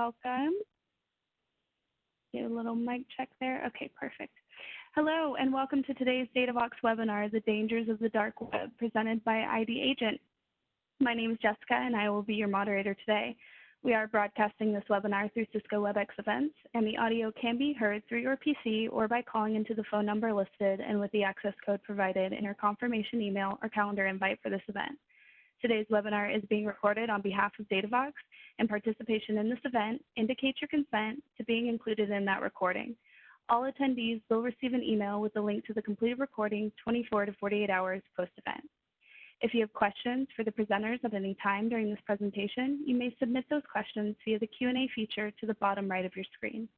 welcome. Get a little mic check there. Okay, perfect. Hello, and welcome to today's DataVox webinar, The Dangers of the Dark Web, presented by ID Agent. My name is Jessica, and I will be your moderator today. We are broadcasting this webinar through Cisco WebEx events, and the audio can be heard through your PC or by calling into the phone number listed and with the access code provided in your confirmation email or calendar invite for this event. Today's webinar is being recorded on behalf of DataVox, and participation in this event indicates your consent to being included in that recording. All attendees will receive an email with a link to the completed recording 24 to 48 hours post-event. If you have questions for the presenters at any time during this presentation, you may submit those questions via the Q&A feature to the bottom right of your screen.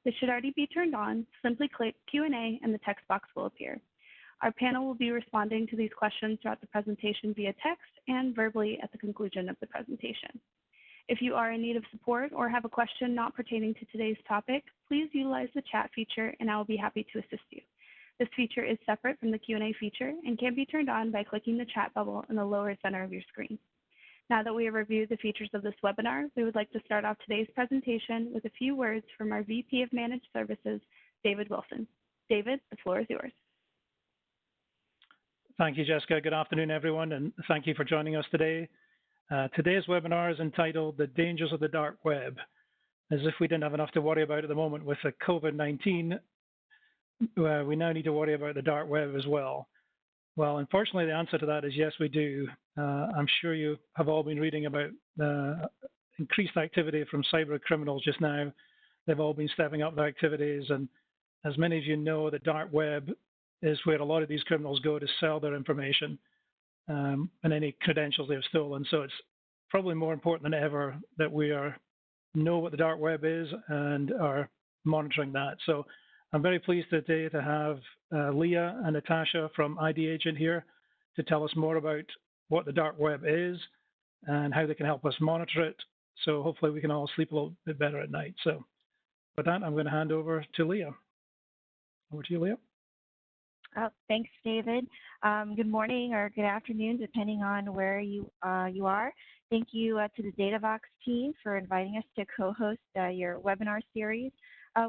This should already be turned on. Simply click Q&A and the text box will appear. Our panel will be responding to these questions throughout the presentation via text and verbally at the conclusion of the presentation. If you are in need of support or have a question not pertaining to today's topic, please utilize the chat feature and I will be happy to assist you. This feature is separate from the Q&A feature and can be turned on by clicking the chat bubble in the lower center of your screen. Now that we have reviewed the features of this webinar, we would like to start off today's presentation with a few words from our VP of Managed Services, David Wilson. David, the floor is yours. Thank you, Jessica. Good afternoon, everyone, and thank you for joining us today. Today's webinar is entitled The Dangers of the Dark Web. As if we didn't have enough to worry about at the moment with the COVID-19, we now need to worry about the dark web as well. Well, unfortunately, the answer to that is yes, we do. I'm sure you have all been reading about the increased activity from cyber criminals just now. They've all been stepping up their activities, and as many of you know, the dark web is where a lot of these criminals go to sell their information and any credentials they've stolen. So it's probably more important than ever that we know what the dark web is and are monitoring that. So I'm very pleased today to have Leah and Natasha from ID Agent here to tell us more about what the dark web is and how they can help us monitor it. So hopefully we can all sleep a little bit better at night. So with that, I'm going to hand over to Leah. Over to you, Leah. Oh, thanks, David. Good morning or good afternoon, depending on where you are. Thank you to the DataVox team for inviting us to co-host your webinar series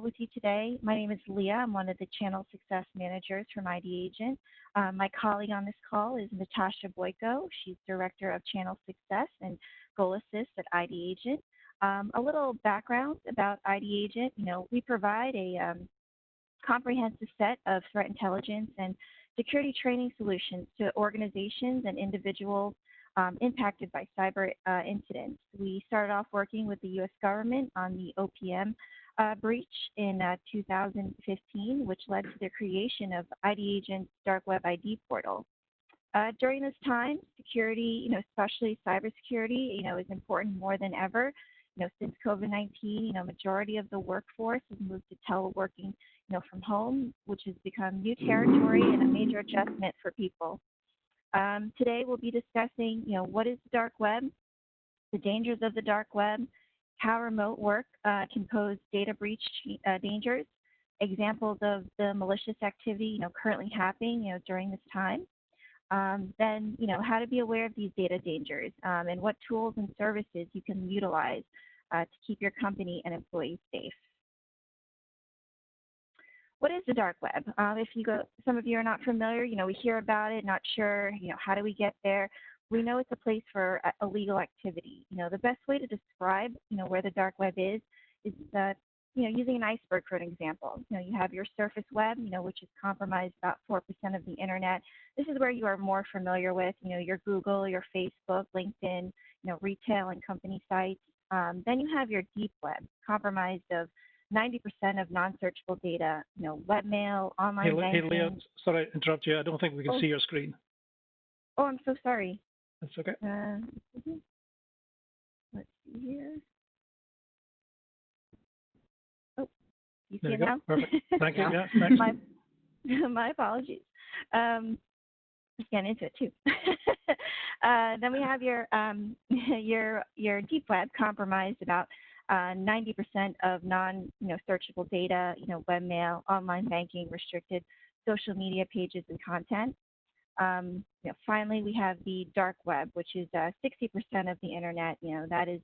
with you today. My name is Leah. I'm one of the Channel Success Managers from ID Agent. My colleague on this call is Natasha Boyko. She's Director of Channel Success and Goal Assist at ID Agent. A little background about ID Agent. We provide a comprehensive set of threat intelligence and security training solutions to organizations and individuals impacted by cyber incidents. We started off working with the U.S. government on the OPM breach in 2015, which led to the creation of ID Agent's Dark Web ID portal. During this time, security, especially cybersecurity, is important more than ever. Since COVID-19, majority of the workforce has moved to teleworking, from home, which has become new territory and a major adjustment for people. Today, we'll be discussing, what is the dark web, the dangers of the dark web, how remote work can pose data breach dangers, examples of the malicious activity, currently happening, during this time. Then, how to be aware of these data dangers and what tools and services you can utilize to keep your company and employees safe. What is the dark web? Some of you are not familiar, we hear about it, not sure, how do we get there? We know it's a place for illegal activity. The best way to describe, where the dark web is using an iceberg for an example. You have your surface web, which is comprised about 4% of the internet. This is where you are more familiar with, your Google, your Facebook, LinkedIn, retail and company sites. Then you have your deep web, comprised of 90% of non-searchable data, webmail, online banking. Hey, Leah, sorry to interrupt you. I don't think we can see your screen. Oh, I'm so sorry. That's okay. Let's see here. Oh, you there see you it now? Perfect. Thank you. Yeah, thanks. My apologies. Let's get into it too. Then we have your deep web, comprised about 90% of non-searchable data, webmail, online banking, restricted social media pages and content. Finally, we have the dark web, which is 60% of the internet. That is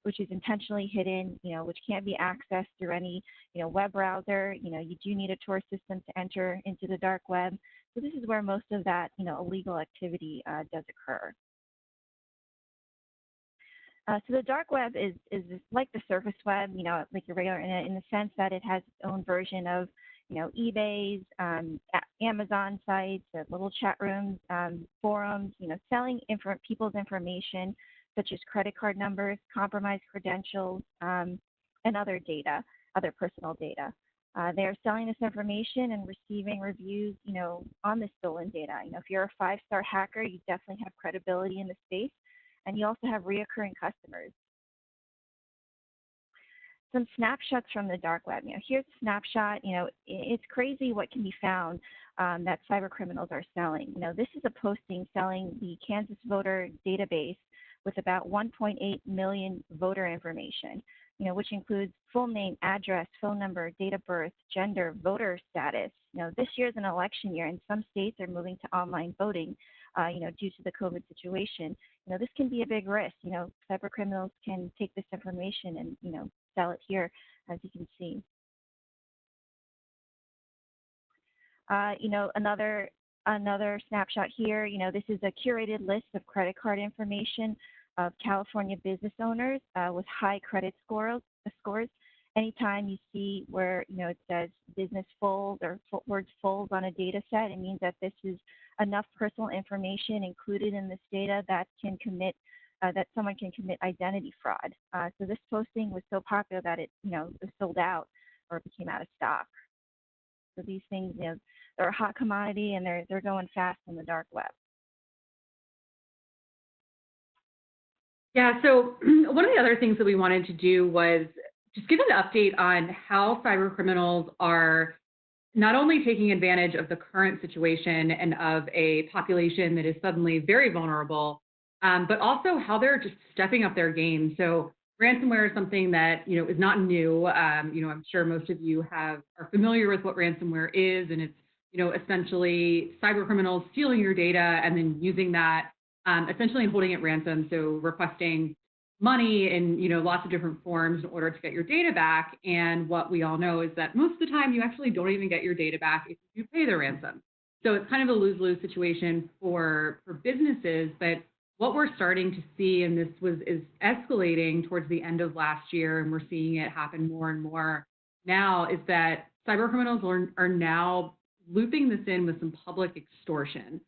which is intentionally hidden. Which can't be accessed through any web browser. You do need a Tor system to enter into the dark web. So this is where most of that illegal activity does occur. So the dark web is like the surface web, like your regular internet, in the sense that it has its own version of, eBay's, Amazon sites, little chat rooms, forums, selling people's information, such as credit card numbers, compromised credentials, and other data, other personal data. They are selling this information and receiving reviews, on the stolen data. If you're a 5-star hacker, you definitely have credibility in the space. And you also have reoccurring customers. Some snapshots from the dark web. Here's a snapshot. It's crazy what can be found that cyber criminals are selling. This is a posting selling the Kansas voter database with about 1.8 million voter information, which includes full name, address, phone number, date of birth, gender, voter status. This year is an election year, and some states are moving to online voting, due to the COVID situation. This can be a big risk. Cyber criminals can take this information and, sell it here, as you can see. Another snapshot here. This is a curated list of credit card information of California business owners with high credit scores. Anytime you see where it says business fulls or words fulls on a data set, it means that this is enough personal information included in this data that can commit that someone can commit identity fraud. So this posting was so popular that it was sold out or became out of stock. So these things, they're a hot commodity and they're going fast in the dark web. Yeah, so one of the other things that we wanted to do was just give an update on how cyber criminals are not only taking advantage of the current situation and of a population that is suddenly very vulnerable, but also how they're just stepping up their game. So ransomware is something that is not new. I'm sure most of you are familiar with what ransomware is, and it's essentially cyber criminals stealing your data and then using that essentially holding it ransom. So requesting money in lots of different forms in order to get your data back. And what we all know is that most of the time you actually don't even get your data back if you pay the ransom. So it's kind of a lose-lose situation for businesses. But what we're starting to see, and this is escalating towards the end of last year, and we're seeing it happen more and more now, is that cyber criminals are now looping this in with some public extortion.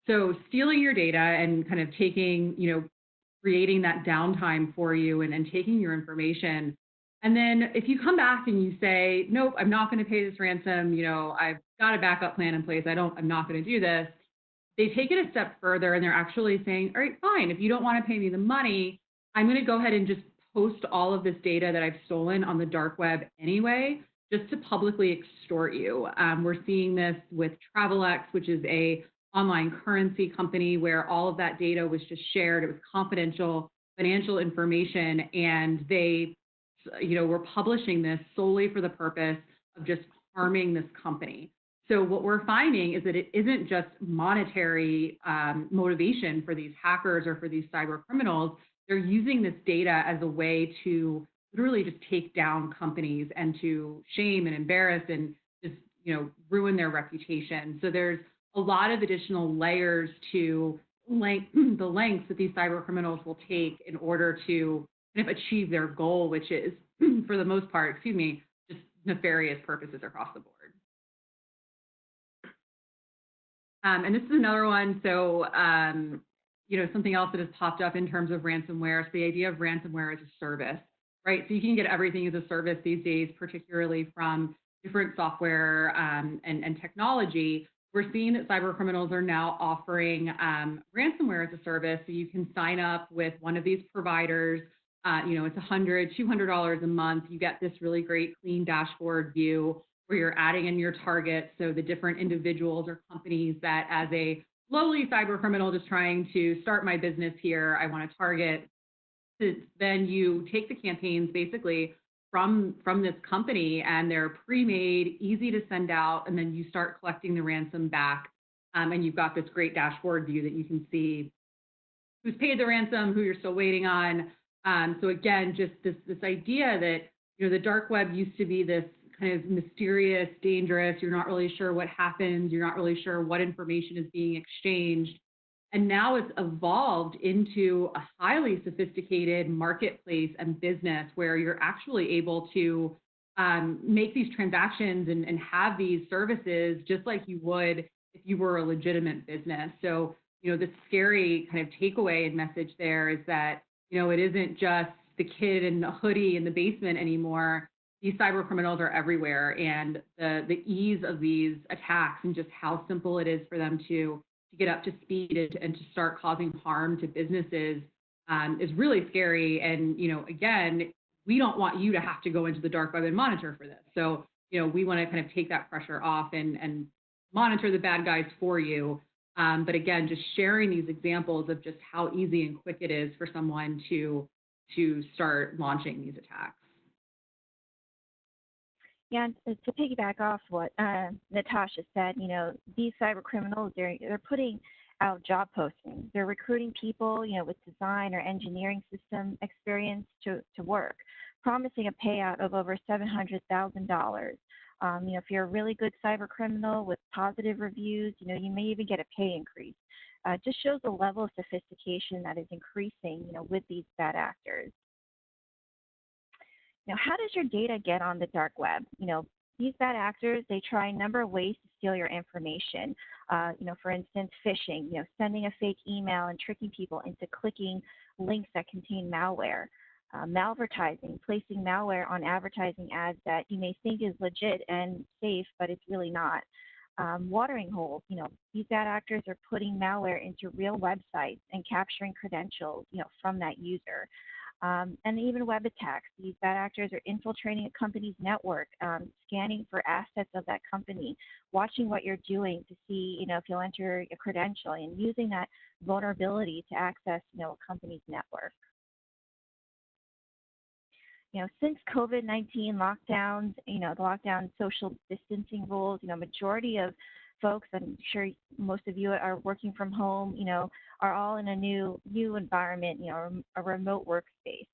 So stealing your data and kind of taking, creating that downtime for you and taking your information. And then if you come back and you say, nope, I'm not going to pay this ransom, I've got a backup plan in place, I'm not going to do this. They take it a step further and they're actually saying, all right, fine, if you don't want to pay me the money, I'm going to go ahead and just post all of this data that I've stolen on the dark web anyway, just to publicly extort you. We're seeing this with TravelX, which is a online currency company where all of that data was just shared. It was confidential financial information, and they, were publishing this solely for the purpose of just harming this company. So what we're finding is that it isn't just monetary motivation for these hackers or for these cyber criminals. They're using this data as a way to literally just take down companies and to shame and embarrass and just, ruin their reputation. So there's a lot of additional layers to the lengths that these cyber criminals will take in order to kind of achieve their goal, which is, for the most part, just nefarious purposes across the board. And this is another one. So, something else that has popped up in terms of ransomware. So the idea of ransomware as a service, right? So you can get everything as a service these days, particularly from different software and technology. We're seeing that cyber criminals are now offering ransomware as a service. So you can sign up with one of these providers. It's $100, $200 a month. You get this really great clean dashboard view where you're adding in your targets. So the different individuals or companies that, as a lowly cyber criminal just trying to start my business here, I want to target. Then you take the campaigns basically from this company, and they're pre-made, easy to send out, and then you start collecting the ransom back And you've got this great dashboard view that you can see who's paid the ransom, who you're still waiting on. So again, just this idea that, the dark web used to be this kind of mysterious, dangerous, you're not really sure what happens, you're not really sure what information is being exchanged. And now it's evolved into a highly sophisticated marketplace and business where you're actually able to make these transactions and have these services just like you would if you were a legitimate business. So, the scary kind of takeaway and message there is that, it isn't just the kid in the hoodie in the basement anymore. These cyber criminals are everywhere, and the ease of these attacks and just how simple it is for them to get up to speed and to start causing harm to businesses is really scary. And, again, we don't want you to have to go into the dark web and monitor for this. So, we want to kind of take that pressure off and monitor the bad guys for you. But again, just sharing these examples of just how easy and quick it is for someone to start launching these attacks. Yeah, and to piggyback off what Natasha said, these cyber criminals, they're putting out job postings. They're recruiting people, with design or engineering system experience to work, promising a payout of over $700,000. If you're a really good cyber criminal with positive reviews, you may even get a pay increase. Just shows the level of sophistication that is increasing, with these bad actors. Now, how does your data get on the dark web? These bad actors, they try a number of ways to steal your information. For instance, phishing, sending a fake email and tricking people into clicking links that contain malware. Malvertising, placing malware on advertising ads that you may think is legit and safe, but it's really not. Watering holes, these bad actors are putting malware into real websites and capturing credentials, from that user. And even web attacks. These bad actors are infiltrating a company's network, scanning for assets of that company, watching what you're doing to see, if you'll enter a credential, and using that vulnerability to access, a company's network. Since COVID-19 lockdowns, the lockdown social distancing rules, majority of folks, I'm sure most of you are working from home, are all in a new environment, a remote workspace.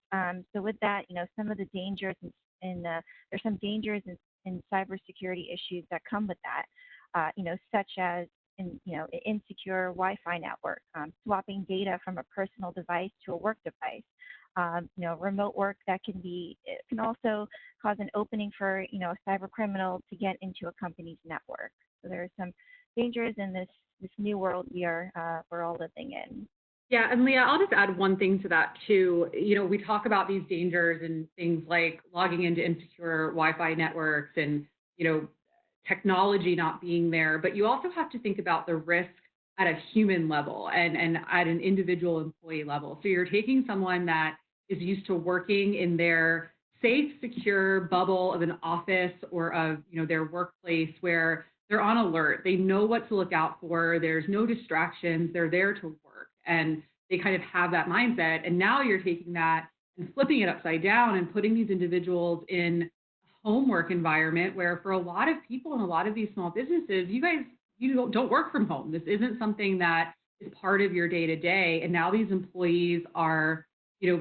So with that, some of the dangers there's some dangers in cybersecurity issues that come with that, such as insecure Wi-Fi network, swapping data from a personal device to a work device. Remote work it can also cause an opening for, a cyber criminal to get into a company's network. So there are some dangers in this new world we're all living in. Yeah, and Leah, I'll just add one thing to that too. We talk about these dangers and things like logging into insecure Wi-Fi networks and, technology not being there, but you also have to think about the risk at a human level and at an individual employee level. So you're taking someone that is used to working in their safe, secure bubble of an office or of, their workplace where they're on alert. They know what to look out for. There's no distractions. They're there to work. And they kind of have that mindset. And now you're taking that and flipping it upside down and putting these individuals in a home work environment where for a lot of people in a lot of these small businesses, you don't work from home. This isn't something that is part of your day to day. And now these employees are,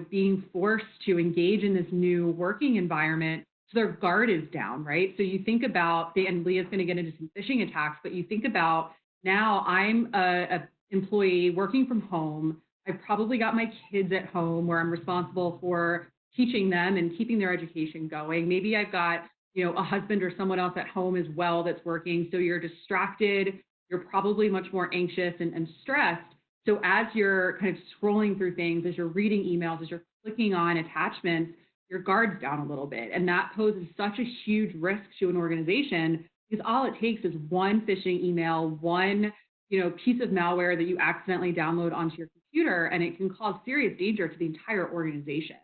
being forced to engage in this new working environment. So their guard is down, right? So you think about, and Leah's going to get into some phishing attacks, but you think about now I'm a employee working from home. I've probably got my kids at home where I'm responsible for teaching them and keeping their education going. Maybe I've got, a husband or someone else at home as well that's working. So you're distracted. You're probably much more anxious and stressed. So as you're kind of scrolling through things, as you're reading emails, as you're clicking on attachments, your guard's down a little bit. And that poses such a huge risk to an organization because all it takes is one phishing email, one piece of malware that you accidentally download onto your computer, and it can cause serious danger to the entire organization.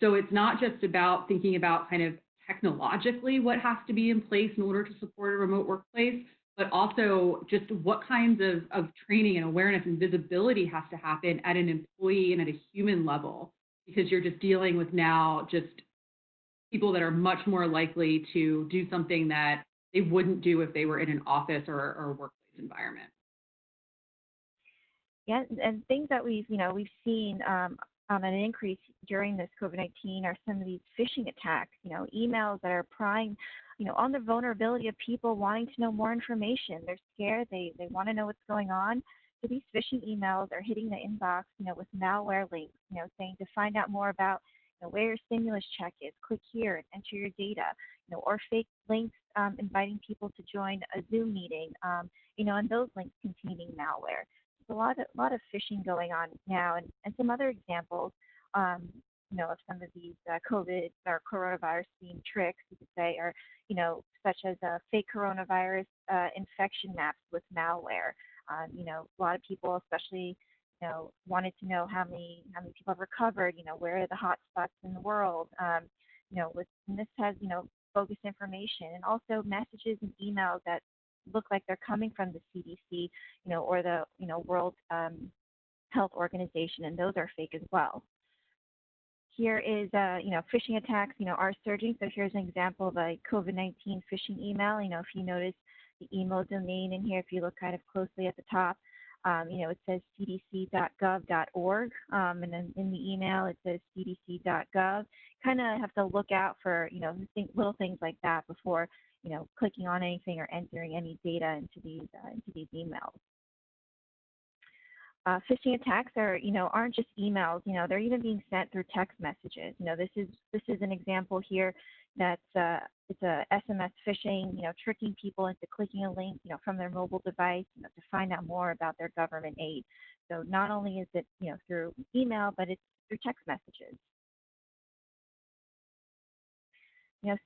So it's not just about thinking about kind of technologically what has to be in place in order to support a remote workplace, but also just what kinds of training and awareness and visibility has to happen at an employee and at a human level, because you're just dealing with now just people that are much more likely to do something that they wouldn't do if they were in an office or a workplace environment. Yeah, and things that we've seen on an increase during this COVID-19 are some of these phishing attacks. Emails that are prying, on the vulnerability of people wanting to know more information. They're scared. They want to know what's going on. So these phishing emails are hitting the inbox, with malware links, saying to find out more about, where your stimulus check is, click here and enter your data, or fake links inviting people to join a Zoom meeting, and those links containing malware. There's a lot of phishing going on now, and some other examples, of some of these COVID or coronavirus themed tricks, you could say, are, such as fake coronavirus infection maps with malware. A lot of people, especially, wanted to know how many people have recovered. Where are the hot spots in the world? And this has, bogus information, and also messages and emails that look like they're coming from the CDC, or the, World Health Organization, and those are fake as well. Here is, phishing attacks, are surging. So here's an example of a COVID-19 phishing email. If you notice the email domain in here, if you look kind of closely at the top, it says cdc.gov.org, and then in the email it says cdc.gov. Kind of have to look out for, little things like that before, clicking on anything or entering any data into these emails. Phishing attacks aren't just emails. They're even being sent through text messages. This is an example here that's it's a SMS phishing. Tricking people into clicking a link, from their mobile device, to find out more about their government aid. So not only is it through email, but it's through text messages.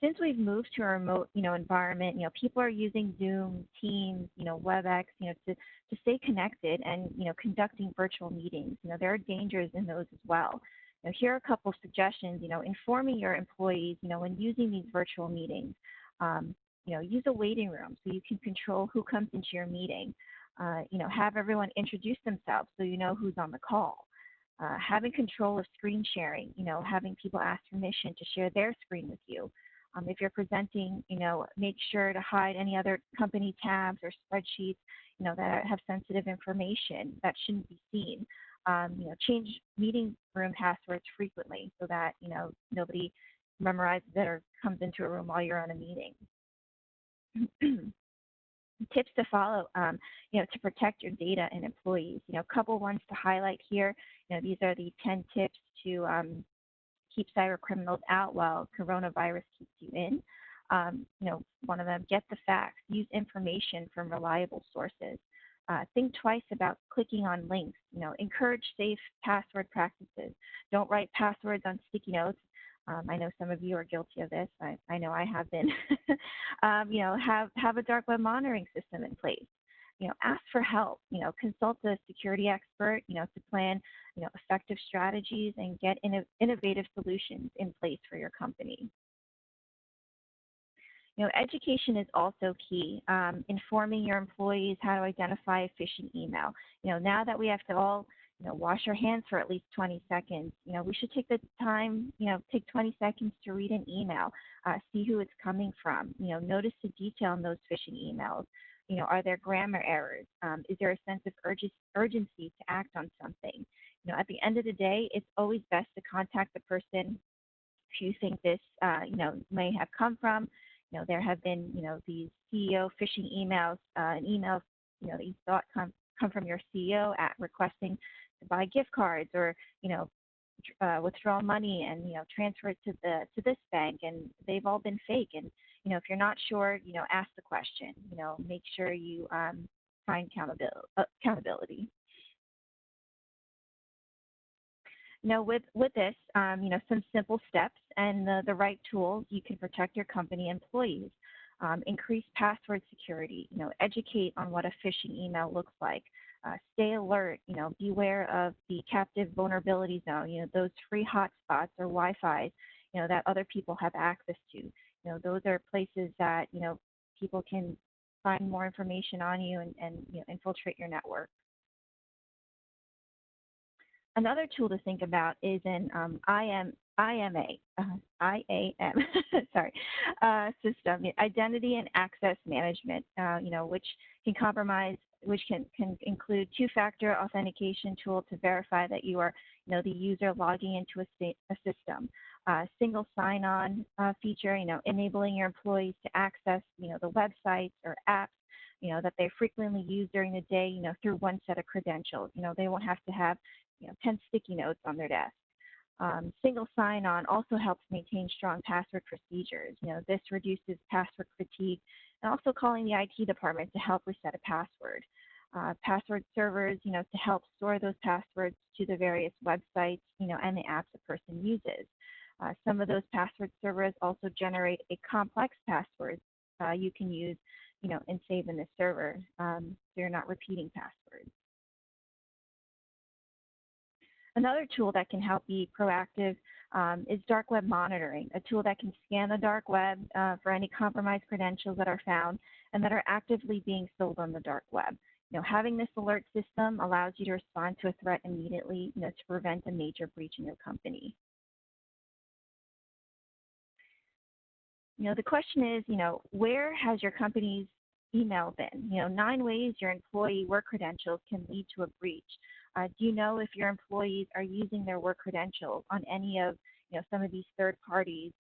Since we've moved to a remote, environment, people are using Zoom, Teams, WebEx, to stay connected and, conducting virtual meetings. There are dangers in those as well. Here are a couple of suggestions, informing your employees, when using these virtual meetings. Use a waiting room so you can control who comes into your meeting. Have everyone introduce themselves so you know who's on the call. Having control of screen sharing, having people ask permission to share their screen with you. If you're presenting, make sure to hide any other company tabs or spreadsheets, that have sensitive information that shouldn't be seen. Change meeting room passwords frequently so that, nobody memorizes it or comes into a room while you're on a meeting. Tips to follow, to protect your data and employees. A couple ones to highlight here. These are the 10 tips to keep cyber criminals out while coronavirus keeps you in. One of them, get the facts. Use information from reliable sources. Think twice about clicking on links. Encourage safe password practices. Don't write passwords on sticky notes. I know some of you are guilty of this. I know I have been. Have a dark web monitoring system in place. Ask for help. Consult a security expert. To plan, effective strategies and get innovative solutions in place for your company. Education is also key. Informing your employees how to identify a phishing email. Now that we have to all, wash our hands for at least 20 seconds, we should take the time, take 20 seconds to read an email, see who it's coming from. Notice the detail in those phishing emails. Are there grammar errors? Is there a sense of urgency to act on something? At the end of the day, it's always best to contact the person if you think this, may have come from. There have been, these CEO phishing emails, and emails, that you thought come from your CEO at requesting to buy gift cards or, withdraw money and, transfer it to this bank, and they've all been fake. And, if you're not sure, ask the question. Make sure you find accountability. With this, some simple steps and the right tools, you can protect your company employees. Increase password security. Educate on what a phishing email looks like. Stay alert. Beware of the captive vulnerability zone. Those free hotspots or Wi-Fi, that other people have access to. Those are places that people can find more information on you and infiltrate your network. Another tool to think about is an IAM sorry, system, identity and access management, which can compromise which can include two-factor authentication tool to verify that you are, the user logging into a system. Single sign-on feature, enabling your employees to access, the websites or apps, that they frequently use during the day, through one set of credentials. They won't have to have, 10 sticky notes on their desk. Single sign-on also helps maintain strong password procedures. This reduces password fatigue, and also calling the IT department to help reset a password. Password servers, to help store those passwords to the various websites, and the apps a person uses. Some of those password servers also generate a complex password you can use, and save in the server, so you're not repeating passwords. Another tool that can help be proactive is dark web monitoring, a tool that can scan the dark web for any compromised credentials that are found and that are actively being sold on the dark web. Having this alert system allows you to respond to a threat immediately, to prevent a major breach in your company. The question is, where has your company's email been? 9 ways your employee work credentials can lead to a breach. Do you know if your employees are using their work credentials on any of, some of these third parties,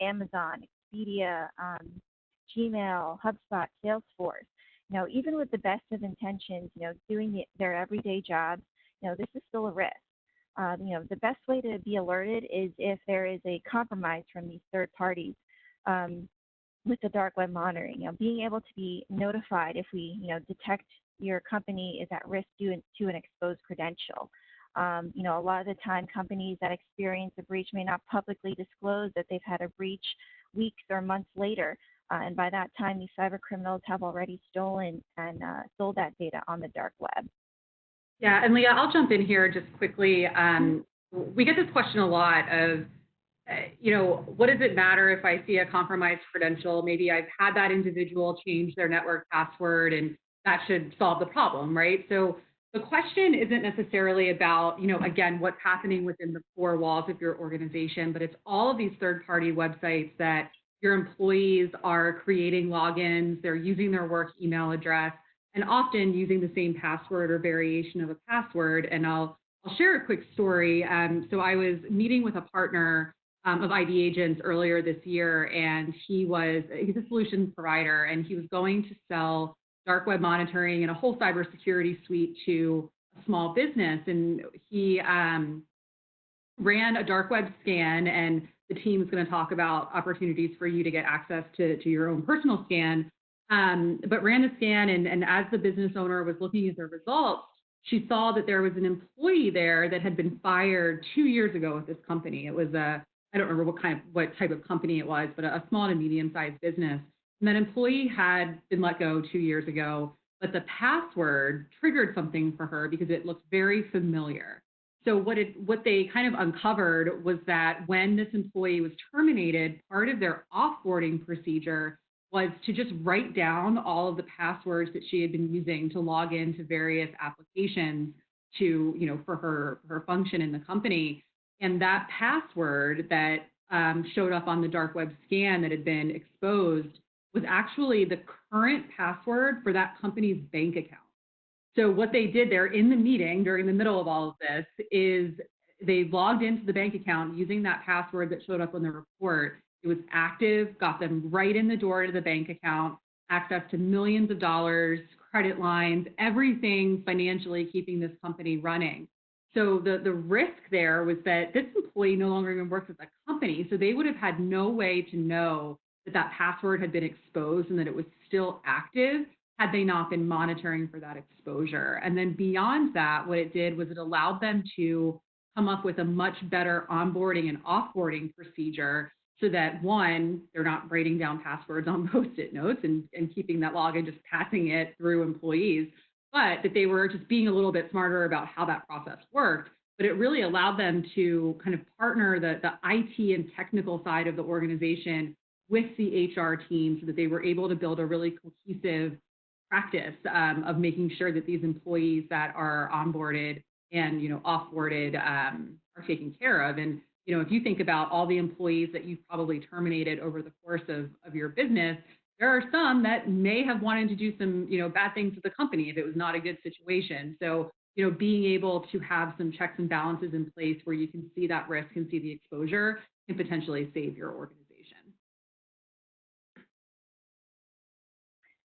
Amazon, Expedia, Gmail, HubSpot, Salesforce? Even with the best of intentions, doing their everyday jobs, this is still a risk. The best way to be alerted is if there is a compromise from these third parties with the dark web monitoring. Being able to be notified if we, detect your company is at risk due to an exposed credential. A lot of the time, companies that experience a breach may not publicly disclose that they've had a breach weeks or months later. And by that time, these cyber criminals have already stolen and sold that data on the dark web. Yeah, and Leah, I'll jump in here just quickly. We get this question a lot of, what does it matter if I see a compromised credential? Maybe I've had that individual change their network password and that should solve the problem, right? So the question isn't necessarily about, again, what's happening within the four walls of your organization, but it's all of these third-party websites that your employees are creating logins, they're using their work email address, and often using the same password or variation of a password. And I'll share a quick story. So I was meeting with a partner of ID Agents earlier this year, and he's a solutions provider, and he was going to sell dark web monitoring and a whole cybersecurity suite to a small business. And he ran a dark web scan, and the team is going to talk about opportunities for you to get access to your own personal scan, but ran the scan, and as the business owner was looking at the results, she saw that there was an employee there that had been fired 2 years ago at this company. It was I don't remember what type of company it was, but a small to medium-sized business. And that employee had been let go 2 years ago, but the password triggered something for her because it looked very familiar. So what they kind of uncovered was that when this employee was terminated, part of their offboarding procedure was to just write down all of the passwords that she had been using to log into various applications to, for her function in the company. And that password that showed up on the dark web scan that had been exposed was actually the current password for that company's bank account. So what they did there in the meeting during the middle of all of this is they logged into the bank account using that password that showed up on the report. It was active, got them right in the door to the bank account, access to millions of dollars, credit lines, everything financially keeping this company running. So the risk there was that this employee no longer even works at the company, so they would have had no way to know that that password had been exposed and that it was still active had they not been monitoring for that exposure. And then beyond that, what it did was it allowed them to come up with a much better onboarding and offboarding procedure so that, one, they're not writing down passwords on Post-it notes and keeping that log and just passing it through employees, but that they were just being a little bit smarter about how that process worked. But it really allowed them to kind of partner the IT and technical side of the organization with the HR team so that they were able to build a really cohesive practice of making sure that these employees that are onboarded and offboarded are taken care of. And if you think about all the employees that you've probably terminated over the course of your business, there are some that may have wanted to do some, bad things to the company if it was not a good situation. So, being able to have some checks and balances in place where you can see that risk and see the exposure can potentially save your organization.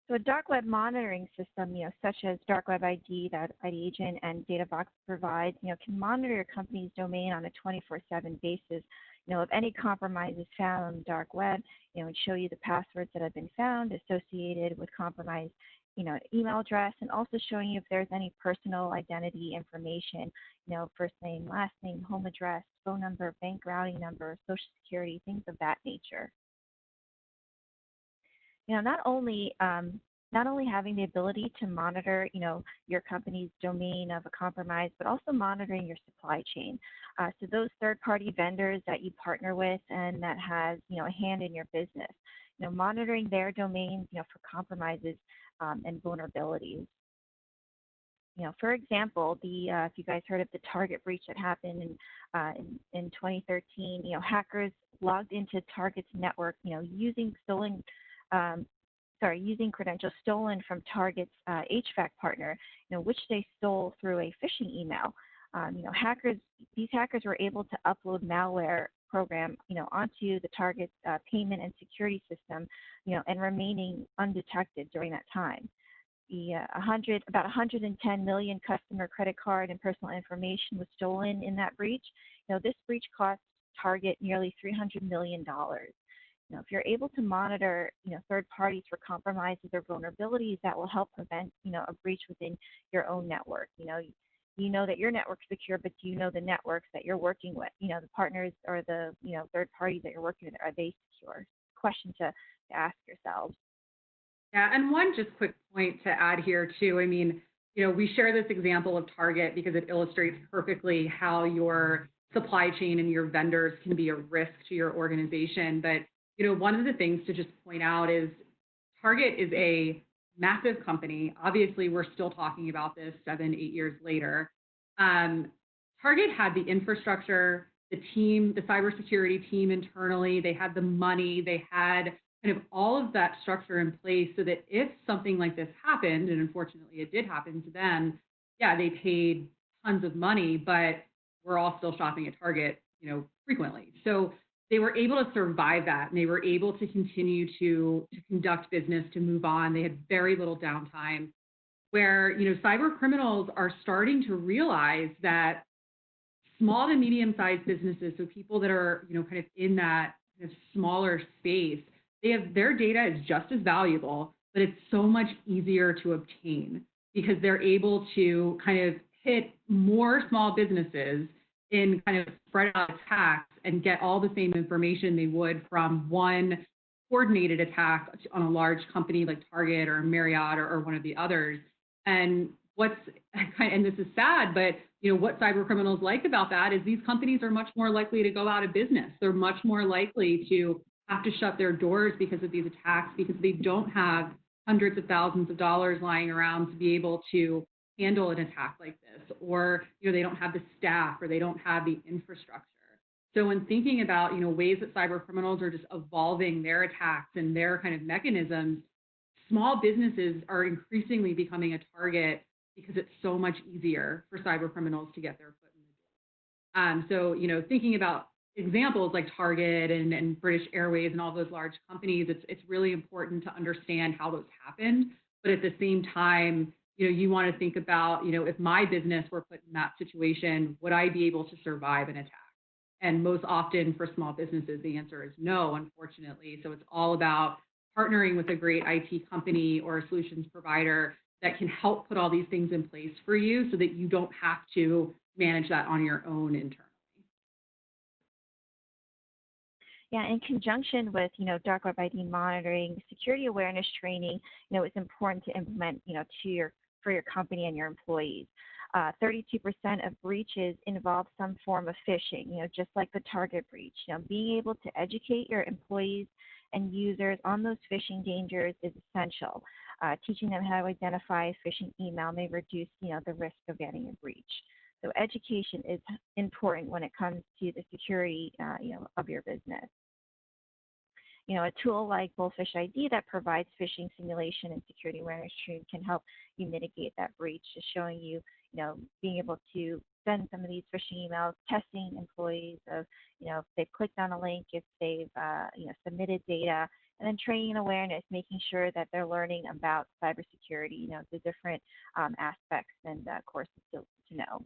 So a dark web monitoring system, such as Dark Web ID that ID Agent and DataVox provides, can monitor your company's domain on a 24/7 basis. If any compromise is found on the dark web, and show you the passwords that have been found associated with compromised, email address, and also showing you if there's any personal identity information, first name, last name, home address, phone number, bank routing number, social security, things of that nature. Not only having the ability to monitor, your company's domain of a compromise, but also monitoring your supply chain. So those third-party vendors that you partner with and that has, a hand in your business, monitoring their domains, for compromises and vulnerabilities. For example, if you guys heard of the Target breach that happened in 2013, hackers logged into Target's network, using credentials stolen from Target's HVAC partner, which they stole through a phishing email. These hackers were able to upload malware program, onto the Target's payment and security system, and remaining undetected during that time. About 110 million customer credit card and personal information was stolen in that breach. This breach cost Target nearly $300 million. If you're able to monitor, third parties for compromises or vulnerabilities, that will help prevent, a breach within your own network. You know that your network's secure, but do you know the networks that you're working with? The partners or the, third parties that you're working with, are they secure? Question to ask yourselves. Yeah, and one just quick point to add here too. I mean, we share this example of Target because it illustrates perfectly how your supply chain and your vendors can be a risk to your organization. But one of the things to just point out is Target is a massive company. Obviously, we're still talking about this 7-8 years later. Target had the infrastructure, the team, the cybersecurity team internally. They had the money. They had kind of all of that structure in place so that if something like this happened, and unfortunately it did happen to them, yeah, they paid tons of money, but we're all still shopping at Target, frequently. So they were able to survive that, and they were able to continue to conduct business, to move on. They had very little downtime, where, cyber criminals are starting to realize that small to medium-sized businesses, so people that are, kind of in that kind of smaller space, their data is just as valuable, but it's so much easier to obtain because they're able to kind of hit more small businesses in kind of spread out attacks and get all the same information they would from one coordinated attack on a large company like Target or Marriott or one of the others. And this is sad, but what cyber criminals like about that is these companies are much more likely to go out of business. They're much more likely to have to shut their doors because of these attacks, because they don't have hundreds of thousands of dollars lying around to be able to handle an attack like this, or they don't have the staff, or they don't have the infrastructure. So when thinking about ways that cyber criminals are just evolving their attacks and their kind of mechanisms, small businesses are increasingly becoming a target because it's so much easier for cyber criminals to get their foot in the door. So thinking about examples like Target and British Airways and all those large companies, it's really important to understand how those happened. But at the same time, you want to think about, if my business were put in that situation, would I be able to survive an attack? And most often for small businesses, the answer is no, unfortunately. So it's all about partnering with a great IT company or a solutions provider that can help put all these things in place for you so that you don't have to manage that on your own internally. Yeah, in conjunction with, dark web ID monitoring, security awareness training, it's important to implement, for your company and your employees. 32% of breaches involve some form of phishing, just like the Target breach. Being able to educate your employees and users on those phishing dangers is essential. Teaching them how to identify a phishing email may reduce, the risk of getting a breach. So education is important when it comes to the security, of your business. a tool like Bullfish ID that provides phishing simulation and security awareness training can help you mitigate that breach, just showing you, being able to send some of these phishing emails, testing employees of, if they've clicked on a link, if they've, submitted data, and then training and awareness, making sure that they're learning about cybersecurity, the different aspects and courses to know.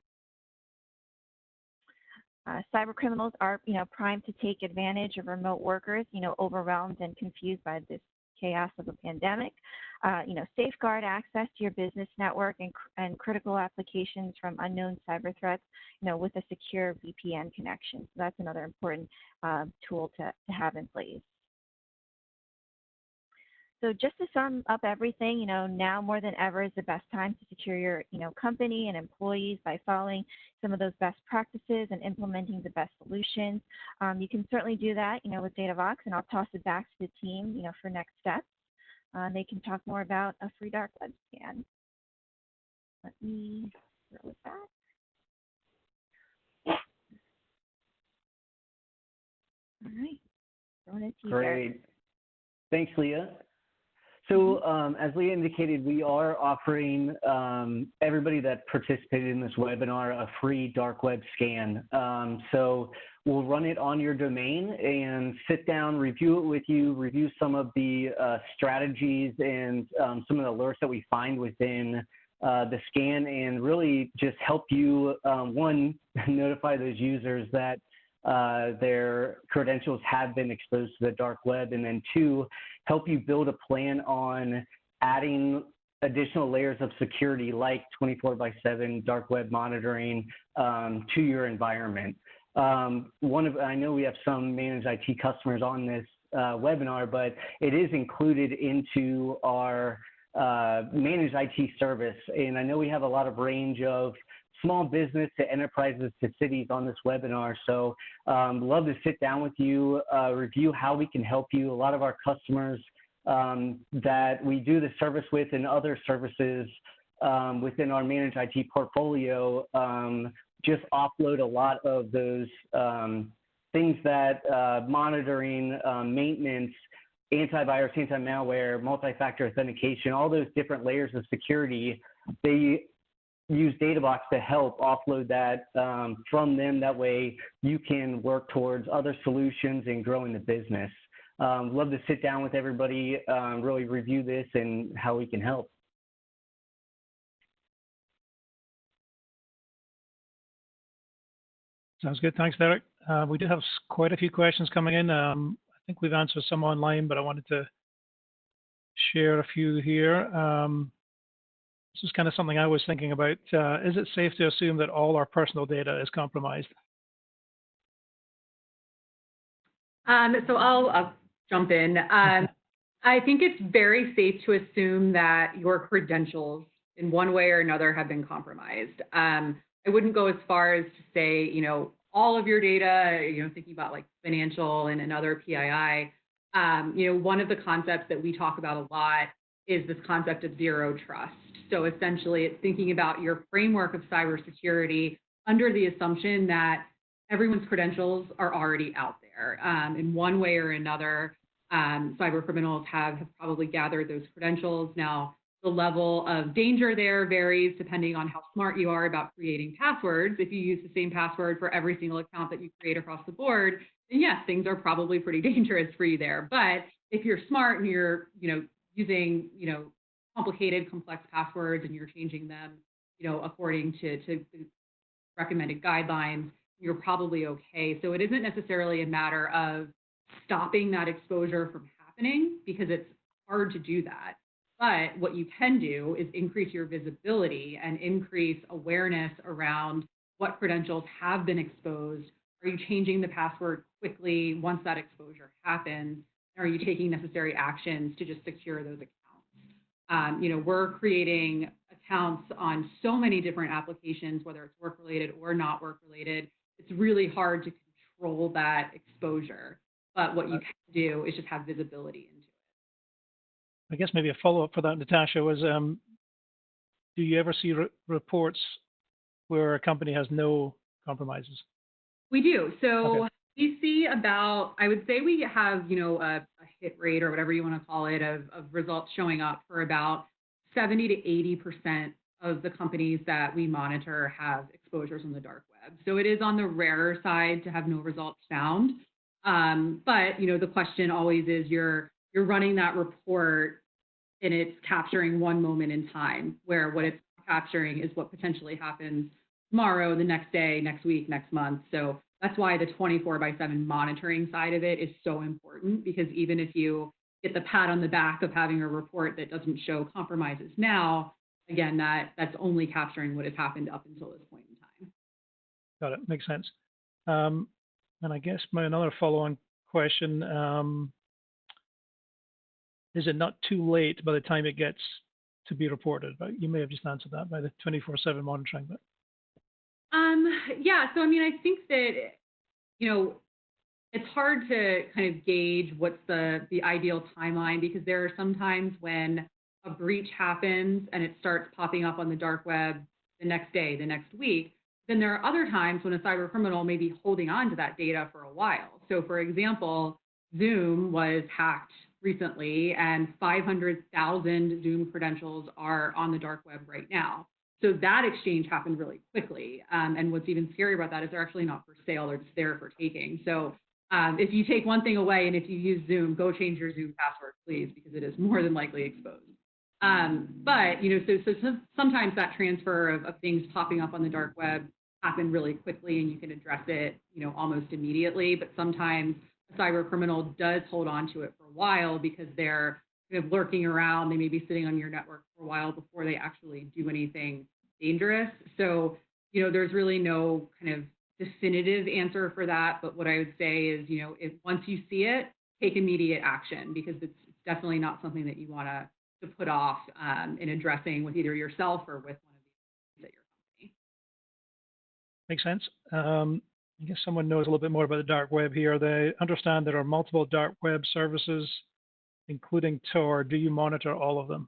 Cyber criminals are, primed to take advantage of remote workers, overwhelmed and confused by this chaos of a pandemic. Safeguard access to your business network and critical applications from unknown cyber threats, with a secure VPN connection. So that's another important tool to have in place. So just to sum up everything, now more than ever is the best time to secure your, company and employees by following some of those best practices and implementing the best solutions. You can certainly do that, with DataVox, and I'll toss it back to the team, for next steps. They can talk more about a free dark web scan. Let me start with that. All right, throwing it to you, Great. Derek. Thanks, Leah. So as Leah indicated, we are offering everybody that participated in this webinar a free dark web scan. So we'll run it on your domain and sit down, review it with you, review some of the strategies and some of the alerts that we find within the scan, and really just help you, one, notify those users that their credentials have been exposed to the dark web, and then two, help you build a plan on adding additional layers of security like 24/7 dark web monitoring to your environment. I know we have some managed IT customers on this webinar, but it is included into our managed IT service. And I know we have a lot of range of small business to enterprises to cities on this webinar. So love to sit down with you, review how we can help you. A lot of our customers that we do the service with and other services within our managed IT portfolio just offload a lot of those things that monitoring, maintenance, antivirus, anti-malware, multi-factor authentication, all those different layers of security, they use DataVox to help offload that from them. That way you can work towards other solutions and growing the business. Love to sit down with everybody, really review this and how we can help. Sounds good. Thanks, Derek. We do have quite a few questions coming in. I think we've answered some online, but I wanted to share a few here. This is kind of something I was thinking about. Is it safe to assume that all our personal data is compromised? So I'll jump in. I think it's very safe to assume that your credentials in one way or another have been compromised. I wouldn't go as far as to say, all of your data, thinking about like financial and another PII. One of the concepts that we talk about a lot is this concept of zero trust. So essentially, it's thinking about your framework of cybersecurity under the assumption that everyone's credentials are already out there. In one way or another, cyber criminals have probably gathered those credentials. Now, the level of danger there varies depending on how smart you are about creating passwords. If you use the same password for every single account that you create across the board, then yes, things are probably pretty dangerous for you there. But if you're smart and you're, using, complicated, complex passwords and you're changing them, according to the recommended guidelines, you're probably okay. So it isn't necessarily a matter of stopping that exposure from happening, because it's hard to do that. But what you can do is increase your visibility and increase awareness around what credentials have been exposed. Are you changing the password quickly once that exposure happens? Are you taking necessary actions to just secure those accounts? We're creating accounts on so many different applications, whether it's work-related or not work-related. It's really hard to control that exposure. But what you can do is just have visibility into it. I guess maybe a follow-up for that, Natasha, was do you ever see reports where a company has no compromises? We do. So We see about, I would say we have, a hit rate or whatever you want to call it of results showing up for about 70 to 80% of the companies that we monitor have exposures on the dark web. So it is on the rarer side to have no results found. But, the question always is you're running that report and it's capturing one moment in time where what it's capturing is what potentially happens tomorrow, the next day, next week, next month. So that's why the 24/7 monitoring side of it is so important, because even if you get the pat on the back of having a report that doesn't show compromises now, again, that's only capturing what has happened up until this point in time. Got it. Makes sense. And I guess another follow-on question, is it not too late by the time it gets to be reported? But you may have just answered that by the 24/7 monitoring. But yeah, so I think that, it's hard to kind of gauge what's the ideal timeline, because there are some times when a breach happens and it starts popping up on the dark web the next day, the next week. Then there are other times when a cyber criminal may be holding on to that data for a while. So for example, Zoom was hacked recently and 500,000 Zoom credentials are on the dark web right now. So that exchange happened really quickly. And what's even scary about that is they're actually not for sale, they're just there for taking. So if you take one thing away and if you use Zoom, go change your Zoom password, please, because it is more than likely exposed. But, so sometimes that transfer of things popping up on the dark web happen really quickly and you can address it, almost immediately. But sometimes a cyber criminal does hold on to it for a while because they're kind of lurking around. They may be sitting on your network for a while before they actually do anything dangerous. So, there's really no kind of definitive answer for that. But what I would say is, if once you see it, take immediate action, because it's definitely not something that you want to put off in addressing with either yourself or with one of the at your company. Makes sense. I guess someone knows a little bit more about the dark web here. They understand there are multiple dark web services, including Tor. Do you monitor all of them?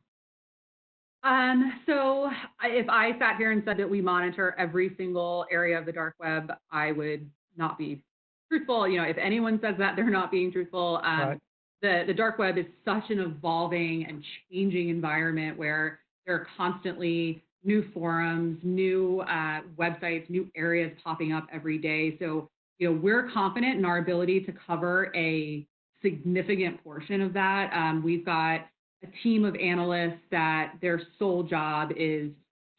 So if I sat here and said that we monitor every single area of the dark web, I would not be truthful. If anyone says that, they're not being truthful. Right. The dark web is such an evolving and changing environment where there are constantly new forums, new websites, new areas popping up every day. So, we're confident in our ability to cover a significant portion of that. We've got a team of analysts that their sole job is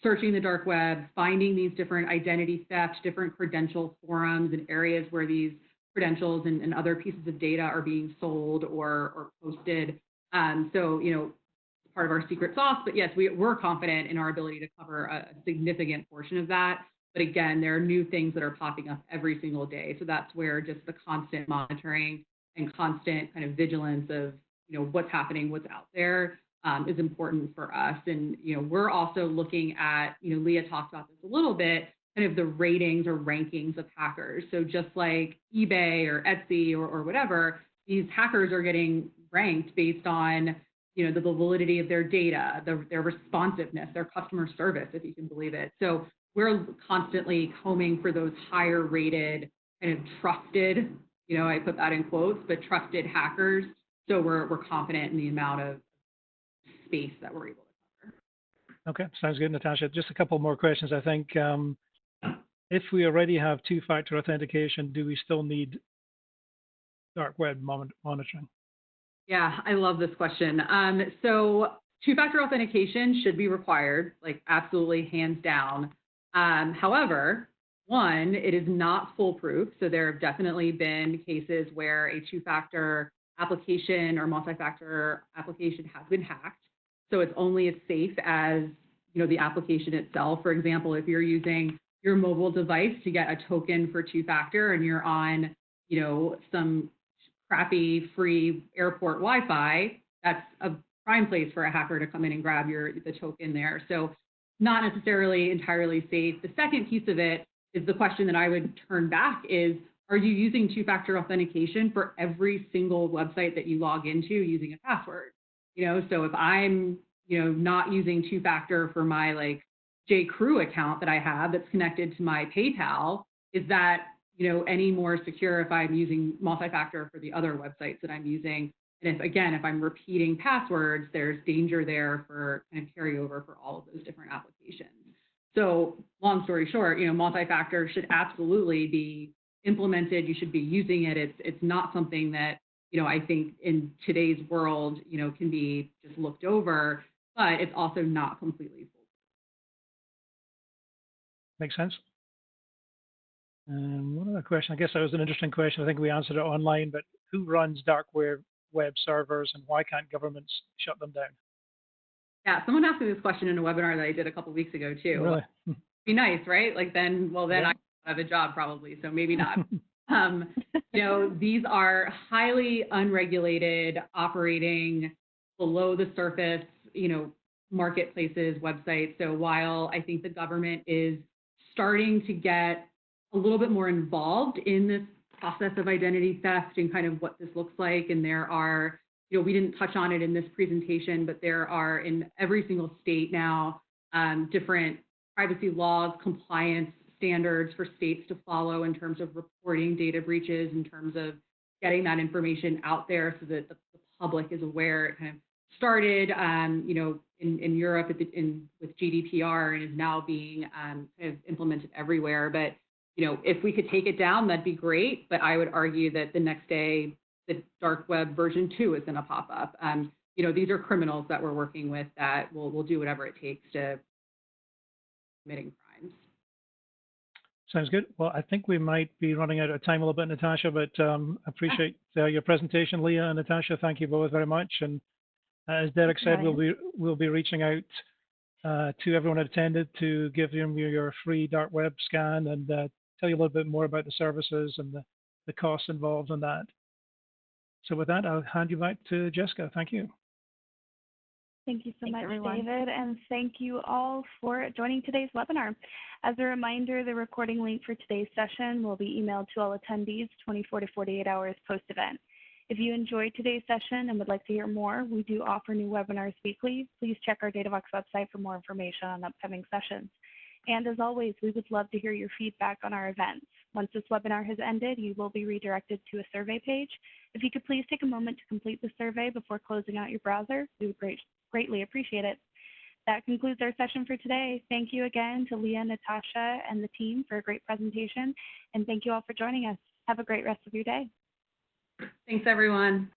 searching the dark web, finding these different identity theft, different credential forums and areas where these credentials and other pieces of data are being sold or posted. So, part of our secret sauce, but yes, we're confident in our ability to cover a significant portion of that. But again, there are new things that are popping up every single day. So that's where just the constant monitoring and constant kind of vigilance of, what's happening, what's out there is important for us. And, we're also looking at, Leah talked about this a little bit, kind of the ratings or rankings of hackers. So just like eBay or Etsy or whatever, these hackers are getting ranked based on, the validity of their data, their responsiveness, their customer service, if you can believe it. So we're constantly combing for those higher rated, kind of trusted, I put that in quotes, but trusted hackers. So we're confident in the amount of space that we're able to cover. Okay, sounds good, Natasha. Just a couple more questions, I think. If we already have two-factor authentication, do we still need dark web monitoring? Yeah, I love this question. So two-factor authentication should be required, like absolutely hands down. However, one, it is not foolproof. So there have definitely been cases where a two-factor application or multi-factor application has been hacked. So it's only as safe as, the application itself. For example, if you're using your mobile device to get a token for two-factor and you're on, some crappy free airport Wi-Fi, that's a prime place for a hacker to come in and grab the token there. So not necessarily entirely safe. The second piece of it is the question that I would turn back is, are you using two-factor authentication for every single website that you log into using a password? So if I'm, not using two-factor for my J.Crew account that I have that's connected to my PayPal, is that, any more secure if I'm using multi-factor for the other websites that I'm using. And if I'm repeating passwords, there's danger there for kind of carryover for all of those different applications. So long story short, multi-factor should absolutely be implemented. You should be using it. It's not something that, I think in today's world, can be just looked over, but it's also not completely foolproof. Makes sense. One other question, I guess that was an interesting question. I think we answered it online, but who runs dark web servers and why can't governments shut them down? Yeah, someone asked me this question in a webinar that I did a couple of weeks ago too. Really? Be nice, right? then yeah. I have a job probably, so maybe not. These are highly unregulated, operating below the surface, marketplaces, websites. So while I think the government is starting to get a little bit more involved in this process of identity theft and kind of what this looks like, and there are, we didn't touch on it in this presentation, but there are in every single state now different privacy laws, compliance standards for states to follow in terms of reporting data breaches, in terms of getting that information out there so that the public is aware. It kind of started, in Europe with GDPR and is now being kind of implemented everywhere. But, if we could take it down, that'd be great. But I would argue that the next day, the dark web version 2 is going to pop up. These are criminals that we're working with that will do whatever it takes to committing crimes. Sounds good. Well, I think we might be running out of time a little bit, Natasha, but appreciate your presentation, Leah and Natasha. Thank you both very much. And as Derek said, we'll be reaching out to everyone that attended to give them your free dark web scan and tell you a little bit more about the services and the costs involved in that. So with that, I'll hand you back to Jessica. Thank you. Thank you so Thanks, much, everyone. David, and thank you all for joining today's webinar. As a reminder, the recording link for today's session will be emailed to all attendees 24 to 48 hours post-event. If you enjoyed today's session and would like to hear more, we do offer new webinars weekly. Please check our DataVox website for more information on upcoming sessions. And as always, we would love to hear your feedback on our events. Once this webinar has ended, you will be redirected to a survey page. If you could please take a moment to complete the survey before closing out your browser, we would greatly appreciate it. That concludes our session for today. Thank you again to Leah, Natasha, and the team for a great presentation. And thank you all for joining us. Have a great rest of your day. Thanks, everyone.